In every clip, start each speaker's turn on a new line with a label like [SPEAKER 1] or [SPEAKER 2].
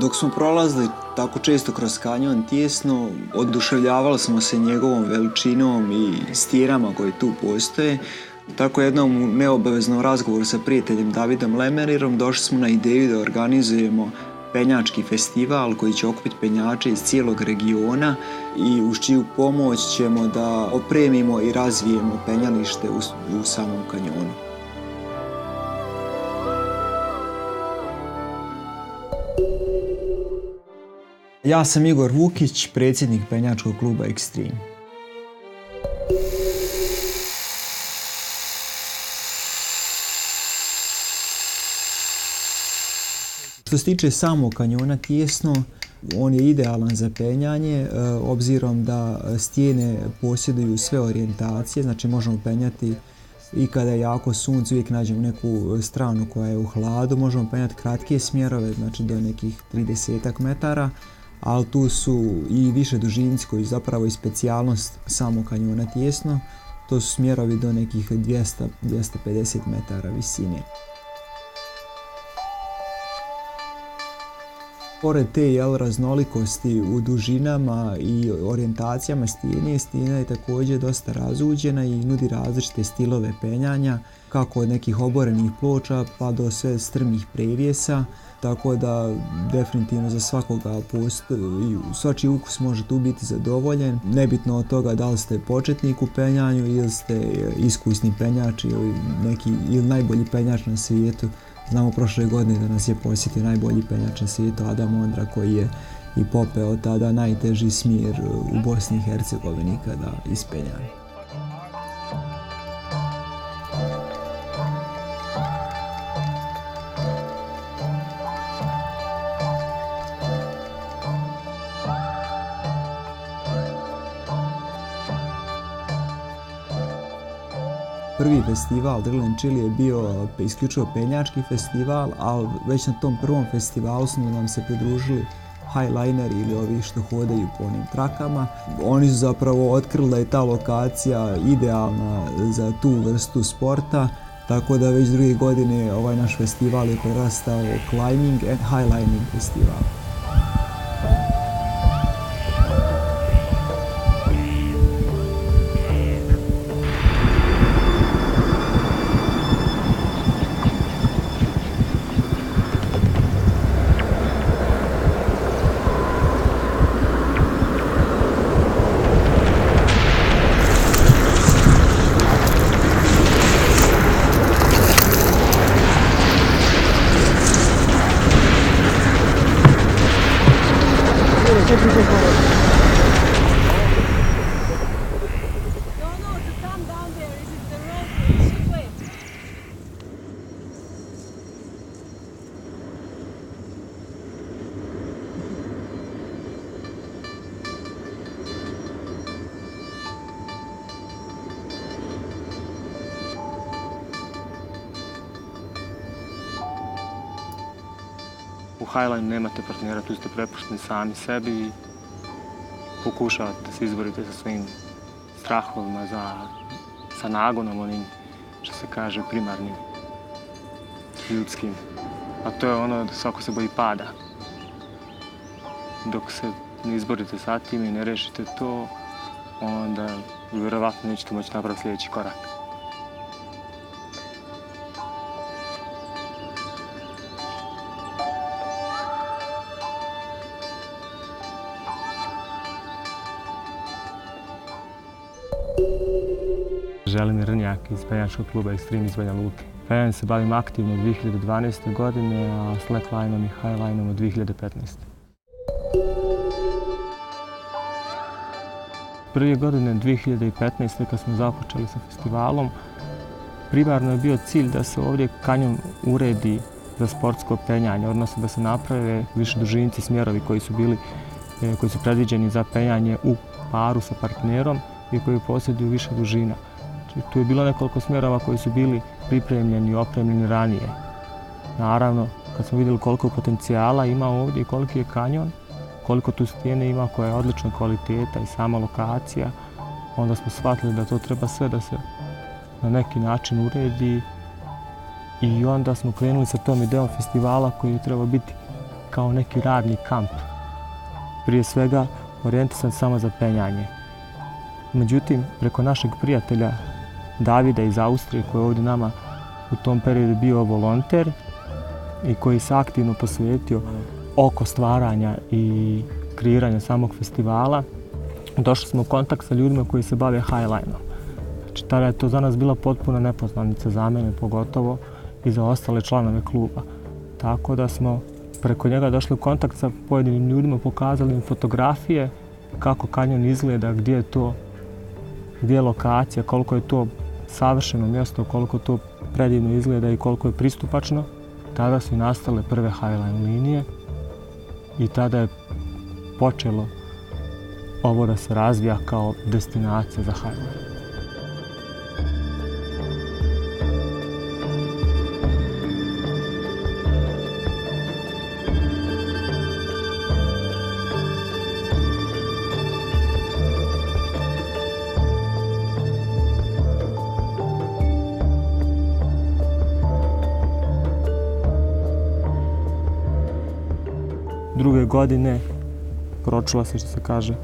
[SPEAKER 1] Dok smo prolazili tako često kroz kanjon Tijesno, oduševljavali smo se njegovom veličinom i stijenama koje tu postoje. Tako jednom u neobaveznom razgovoru sa prijateljem Davidom Lemerirom došli smo na ideju da organizujemo penjački festival koji će okupiti penjače iz cijelog regiona i uz čiju pomoć ćemo da opremimo i razvijemo penjalište u samom kanjonu. Ja sam Igor Vukić, predsjednik penjačkog kluba Extreme. Što se tiče samog kanjona Tijesno, on je idealan za penjanje, obzirom da stijene posjeduju sve orijentacije, znači možemo penjati i kada je jako sunce, uvijek nađemo neku stranu koja je u hladu, možemo penjati kratke smjerove, znači do nekih 30 metara, ali tu su i više dužinci koji zapravo je specijalnost samog kanjona Tijesno, to su smjerovi do nekih 200-250 metara visine. Pored te raznolikosti u dužinama i orijentacijama stijene, stijena je također dosta razuđena i nudi različite stilove penjanja, kako od nekih oborenih ploča pa do sve strmih prevjesa, tako da definitivno za svakoga postoji, svačiji ukus može tu biti zadovoljen, nebitno od toga da li ste početnik u penjanju ili ste iskusni penjač ili najbolji penjač na svijetu. Znamo prošle godine da nas je posjetio najbolji penjač na svijetu Adam Ondra, koji je i popeo tada najteži smjer u Bosni i Hercegovini kada ispenjan. Prvi festival Drlin Chili je bio isključivo penjački festival, ali već na tom prvom festivalu su nam se pridružili highlineri ili ovi što hodaju po onim trakama. Oni su zapravo otkrili da je ta lokacija idealna za tu vrstu sporta, tako da već druge godine ovaj naš festival je prerastao climbing and highlining festival.
[SPEAKER 2] U Highline nemate partnera, tu ste prepušteni sami sebi i pokušavate da se izborite sa svojim strahovima, sa nagonom, onim što se kaže primarnim, ljudskim. A to je ono da svako se boji pada. Dok se ne izborite sa tim i ne rešite to, onda vjerovatno nećete moći napraviti sljedeći korak. Želimir Rnjak iz penjačkog kluba Extreme iz Banja Luke. Penjanjem se bavim aktivno od 2012. godine, a slacklineom i highlineom od 2015. Prve godine 2015. kad smo započeli sa festivalom, primarno je bio cilj da se ovdje kanjon uredi za sportsko penjanje, odnosno da se naprave više dužinci smjerovi koji su predviđeni za penjanje u paru sa partnerom i koji posjeduju više dužina. Tu je bilo nekoliko smjerova koji su bili pripremljeni i opremljeni ranije. Naravno, kad smo vidjeli koliko potencijala ima ovdje i koliki je kanjon, koliko tu stijene ima koja je odlična kvaliteta i sama lokacija, onda smo shvatili da to treba sve da se na neki način uredi i onda smo krenuli sa tom idejom festivala koji je trebao biti kao neki radni kamp. Prije svega orijentisan samo za penjanje. Međutim, preko našeg prijatelja Davida iz Austrije, koji je ovdje nama u tom periodu bio volonter i koji se aktivno posvetio oko stvaranja i kreiranja samog festivala, došli smo u kontakt sa ljudima koji se bave highlineom. Znači, tada je to za nas bila potpuna nepoznanica, za mene pogotovo i za ostale članove kluba. Tako da smo preko njega došli u kontakt sa pojedinim ljudima, pokazali im fotografije, kako kanjon izgleda, gdje je to, gdje je lokacija, koliko je to savršeno mjesto, koliko to predivno izgleda i koliko je pristupačno. Tada su i nastale prve highline linije i tada je počelo ovo da se razvija kao destinacija za highline. Druge godine pročula se, što se kaže,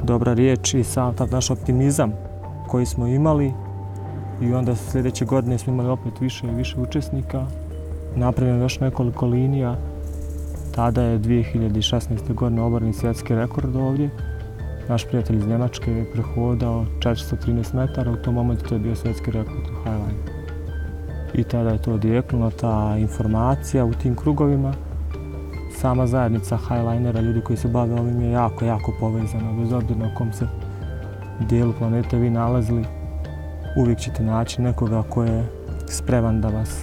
[SPEAKER 2] dobra riječ i sam taj naš optimizam koji smo imali i onda sljedeće godine smo imali opet više i više učesnika. Napravljeno još nekoliko linija. Tada je 2016. godine oboreni svjetski rekord ovdje. Naš prijatelj iz Njemačke je prehodao 413 metara, u tom momentu to je bio svjetski rekord u highline. I tada je to odjeknulo, ta informacija u tim krugovima. Sama zajednica highlinera, ljudi koji se bave ovim, je jako, jako povezana. Bez obzira na kom se dijelu planete vi nalazili, uvijek ćete naći nekoga ko je spreman da vas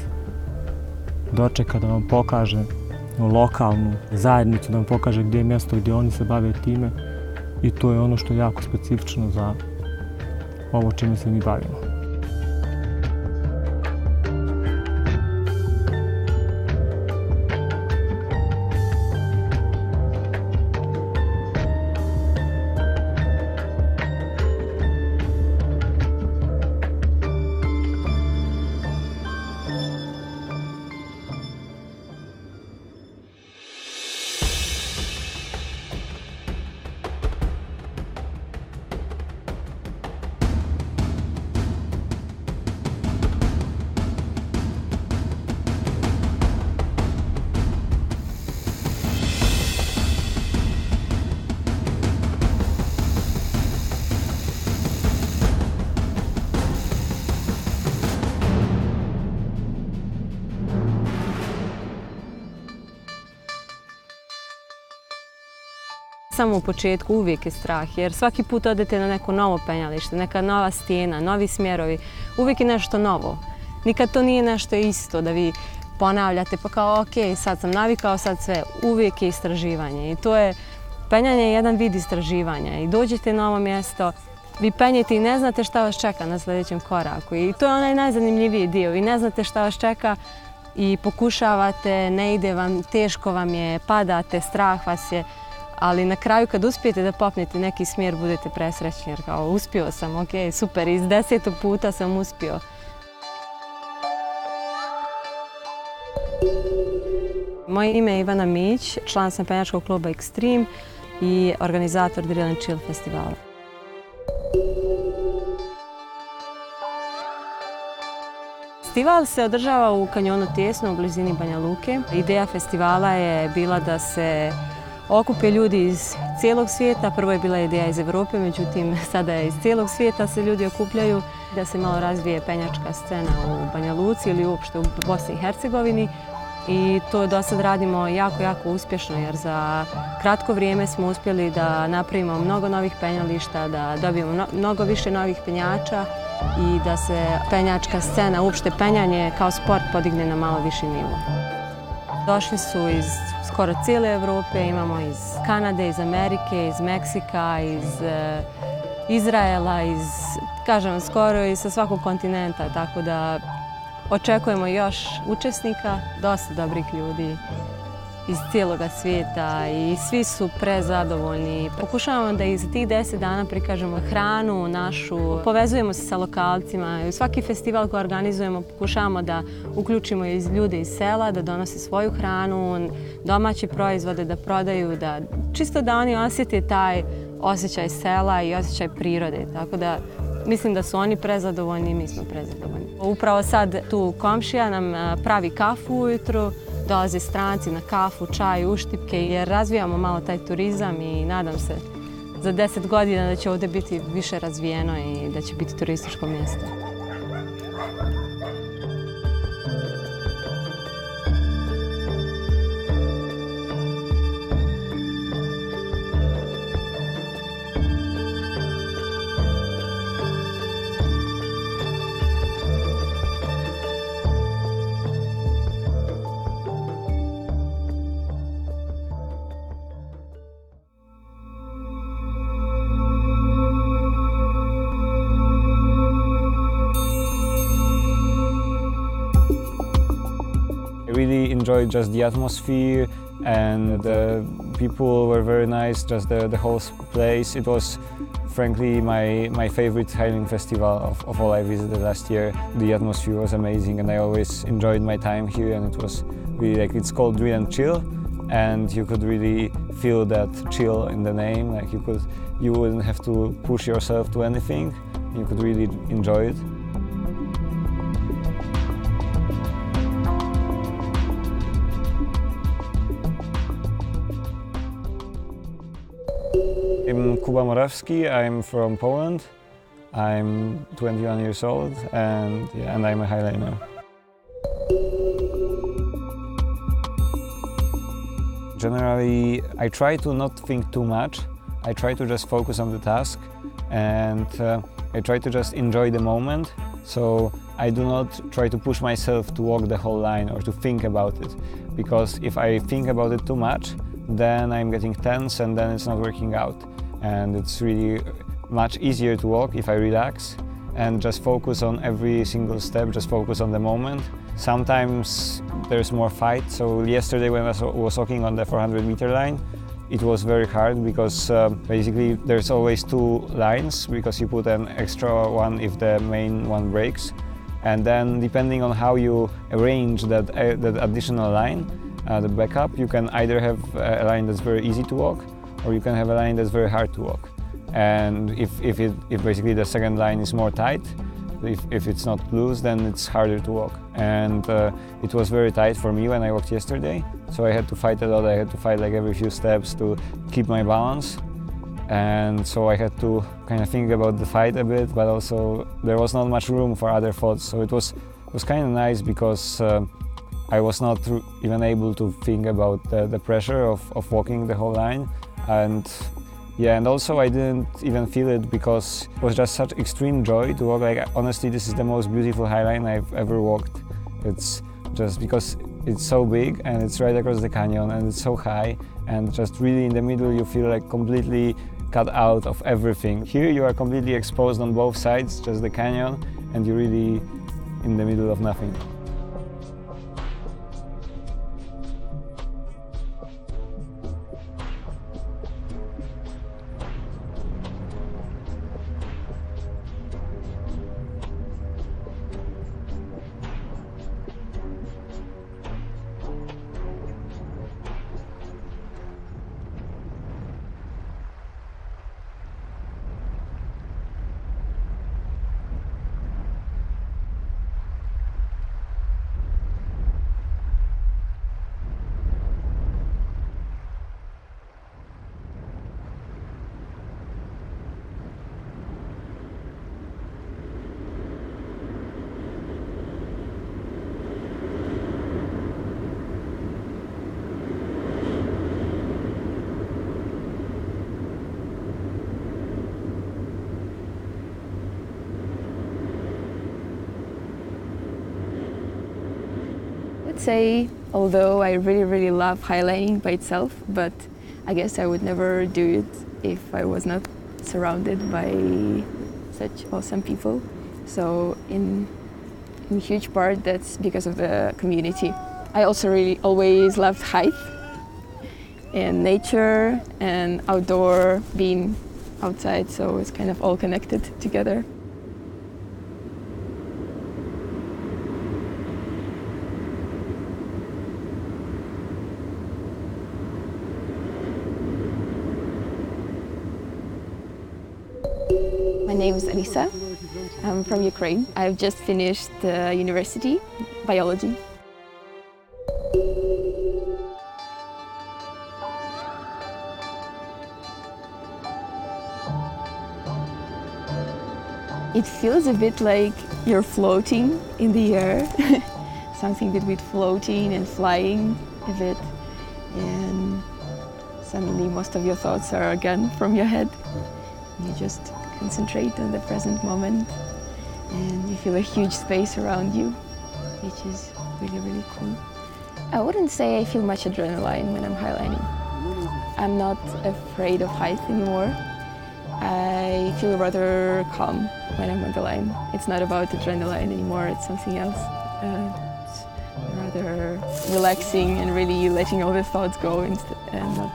[SPEAKER 2] dočeka, da vam pokaže lokalnu zajednicu, da vam pokaže gdje je mjesto gdje oni se bave time. I to je ono što je jako specifično za ovo čime se mi bavimo.
[SPEAKER 3] Samo u početku uvijek je strah, jer svaki put odete na neko novo penjalište, neka nova stijena, novi smjerovi, uvijek je nešto novo. Nikad to nije nešto isto da vi ponavljate pa kao ok, sad sam navikao, sad sve, uvijek je istraživanje i to je, penjanje je jedan vid istraživanja i dođete na ovo mjesto, vi penjete i ne znate šta vas čeka na sljedećem koraku i to je onaj najzanimljiviji dio, vi ne znate šta vas čeka i pokušavate, ne ide vam, teško vam je, padate, strah vas je. Ali na kraju kad uspijete da popnete neki smjer budete presrećni jer kao uspio sam, ok, super, iz 10. puta sam uspio. Moje ime je Ivana Mić, član sam penjačkog kluba Extreme i organizator Drill and Chill festivala. Festival se održava u kanjonu Tijesno u blizini Banja Luke. Ideja festivala je bila da se okupe ljudi iz cijelog svijeta. Prvo je bila ideja iz Europe, međutim sada je iz cijelog svijeta se ljudi okupljaju da se malo razvije penjačka scena u Banja Luci ili uopšte u Bosni i Hercegovini. I to do sad radimo jako, jako uspješno jer za kratko vrijeme smo uspjeli da napravimo mnogo novih penjališta, da dobijemo mnogo više novih penjača i da se penjačka scena, uopšte penjanje kao sport podigne na malo viši nivo. Došli su iz skoro cijele Europe, imamo iz Kanade, iz Amerike, iz Meksika, iz Izraela, kažem, skoro i sa svakog kontinenta, tako da očekujemo još učesnika, dosta dobrih ljudi iz cijeloga svijeta i svi su prezadovoljni. Pokušavamo da i za tih 10 dana prikažemo hranu našu, povezujemo se sa lokalcima. U svaki festival koji organizujemo pokušavamo da uključimo ljude iz sela, da donose svoju hranu, domaće proizvode da prodaju, da čisto da oni osjete taj osjećaj sela i osjećaj prirode. Tako da mislim da su oni prezadovoljni i mi smo prezadovoljni. Upravo sad tu komšija nam pravi kafu ujutru, dolaze stranci na kafu, čaj, uštipke jer razvijamo malo taj turizam i nadam se za 10 godina da će ovdje biti više razvijeno i da će biti turističko mjesto.
[SPEAKER 4] I really enjoyed just the atmosphere, and the people were very nice, just the whole place. It was frankly my favorite hiking festival of all I visited last year. The atmosphere was amazing and I always enjoyed my time here, and it was really like, it's called Drill and Chill, and you could really feel that chill in the name. Like you wouldn't have to push yourself to anything. You could really enjoy it. I'm Kuba Morawski, I'm from Poland. I'm 21 years old and I'm a highliner. Generally, I try to not think too much. I try to just focus on the task, and I try to just enjoy the moment. So I do not try to push myself to walk the whole line or to think about it, because if I think about it too much, then I'm getting tense and then it's not working out. And it's really much easier to walk if I relax and just focus on every single step, just focus on the moment. Sometimes there's more fight. So yesterday when I was walking on the 400-meter line, it was very hard because basically there's always two lines, because you put an extra one if the main one breaks. And then depending on how you arrange that additional line, the backup, you can either have a line that's very easy to walk, or you can have a line that's very hard to walk. And if basically the second line is more tight, if it's not loose, then it's harder to walk. And it was very tight for me when I walked yesterday, so I had to fight a lot. I had to fight like every few steps to keep my balance. And so I had to kind of think about the fight a bit, but also there was not much room for other thoughts. So it was kind of nice because I was not even able to think about the pressure of walking the whole line. And also I didn't even feel it because it was just such extreme joy to walk. Like, honestly, this is the most beautiful highline I've ever walked. It's just because it's so big and it's right across the canyon and it's so high, and just really in the middle you feel like completely cut out of everything. Here you are completely exposed on both sides, just the canyon, and you're really in the middle of nothing.
[SPEAKER 5] I'd say, although I really love highlining by itself, but I guess I would never do it if I was not surrounded by such awesome people. So in huge part that's because of the community. I also really always loved height, and nature and outdoor, being outside, so it's kind of all connected together. My name is Elisa. I'm from Ukraine. I've just finished university, biology. It feels a bit like you're floating in the air, something between floating and flying a bit, and suddenly most of your thoughts are gone from your head. You just concentrate on the present moment, and you feel a huge space around you, which is really, really cool. I wouldn't say I feel much adrenaline when I'm highlining. I'm not afraid of heights anymore. I feel rather calm when I'm on the line. It's not about adrenaline anymore, it's something else. It's rather relaxing and really letting all the thoughts go and not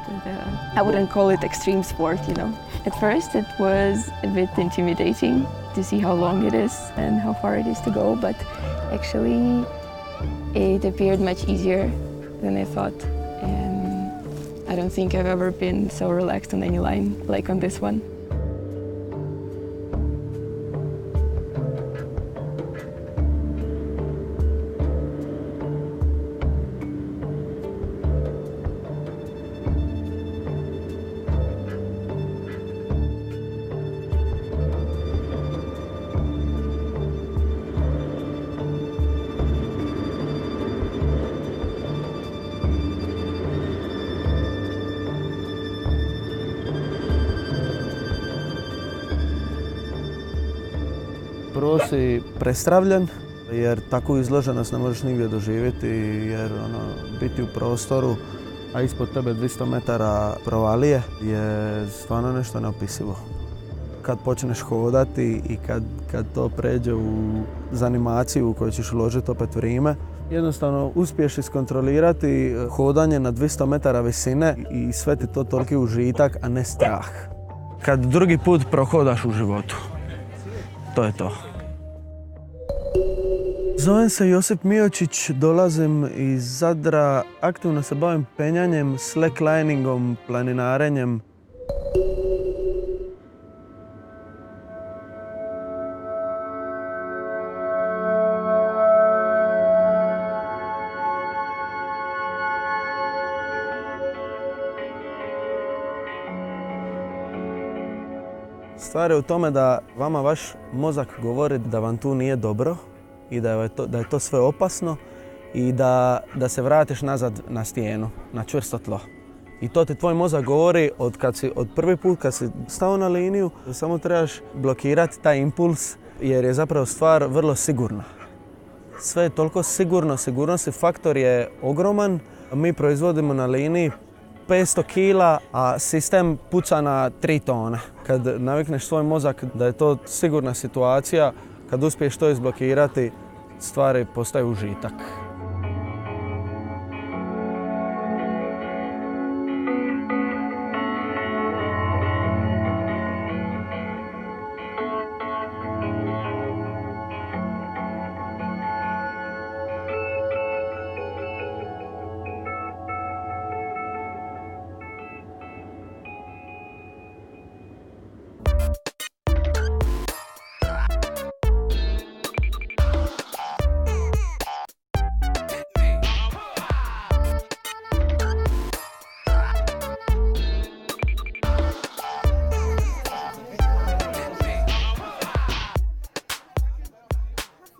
[SPEAKER 5] I wouldn't call it extreme sport, you know. At first it was a bit intimidating to see how long it is and how far it is to go, but actually it appeared much easier than I thought. And I don't think I've ever been so relaxed on any line like on this one.
[SPEAKER 6] Prvo si prestravljen, jer takvu izloženost ne možeš nigdje doživjeti, jer biti u prostoru, a ispod tebe 200 metara provalije je stvarno nešto neopisivo. Kad počneš hodati i kad to pređe u animaciju u koju ćeš uložiti opet vrijeme, jednostavno uspiješ iskontrolirati hodanje na 200 metara visine i sve ti to toliki užitak, a ne strah. Kad drugi put prohodaš u životu. To je to. Zovem se Josip Miočić, dolazim iz Zadra. Aktivno se bavim penjanjem, slackliningom, planinarenjem. Stvar je u tome da vama vaš mozak govori da vam tu nije dobro i da je to sve opasno i da se vratiš nazad na stijenu, na čvrsto tlo. I to ti tvoj mozak govori od prvi put kad si stao na liniju, samo trebaš blokirati taj impuls jer je zapravo stvar vrlo sigurna. Sve je toliko sigurno, sigurnosni faktor je ogroman. Mi proizvodimo na liniji 500 kila, a sistem puca na 3 tone. Kad navikneš svoj mozak da je to sigurna situacija, kad uspiješ to izblokirati, stvari postaju užitak.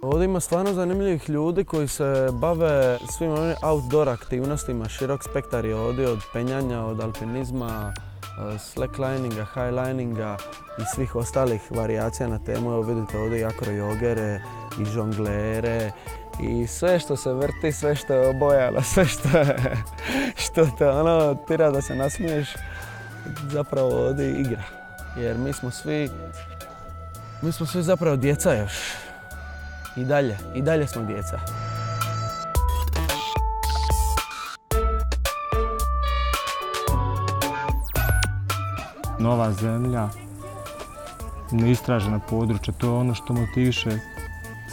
[SPEAKER 6] Ovdje ima stvarno zanimljivih ljudi koji se bave svim ovim outdoor aktivnostima, širok spektar je ovdje od penjanja, od alpinizma, slacklininga, highlininga i svih ostalih varijacija na temu. Evo vidite ovdje i akrojogere i žonglere i sve što se vrti, sve što je obojalo, sve što te tira da se nasmiješ, zapravo ovdje igra. Jer mi smo svi zapravo djeca još. I dalje smo djeca.
[SPEAKER 2] nova zemlja, neistražena područja. To je ono što motiviše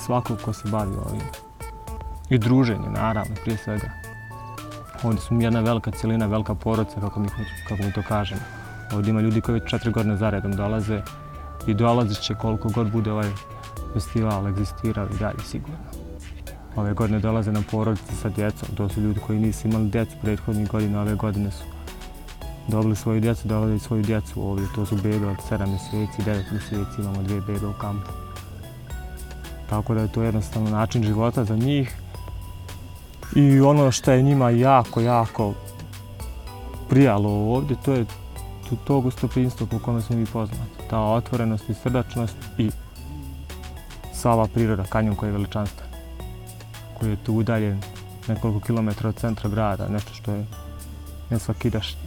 [SPEAKER 2] svakog ko se bavi ovim. I druženje, naravno, prije svega. Ovdje smo jedna velika cjelina, velika porodica, kako mi to kažemo. Ovdje ima ljudi koji već 4 godine zaredom dolaze i dolazit će koliko god bude ovaj festival egzistirao i dalje sigurno. Ove godine dolaze na porodice sa djecom. To su ljudi koji nisu imali djecu prethodnih godina, ove godine su dobili svoju djecu, dolaze i svoju djecu ovdje. To su bebe od 7 mjeseci, 9 mjeseci, imamo 2 bebe u kampu. Tako da je to jednostavno način života za njih. I ono što je njima jako prijalo ovdje, to je to gostoprimstvo po kome smo mi poznati. Ta otvorenost i srdačnost i sva ova priroda, kanjon koji je veličanstven, koji je tu udaljen nekoliko kilometara od centra grada, nešto što je nesvakidašnje.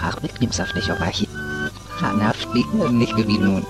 [SPEAKER 7] Graag met klimsaftig op haar. Ga naar vliegen en niet gebieden.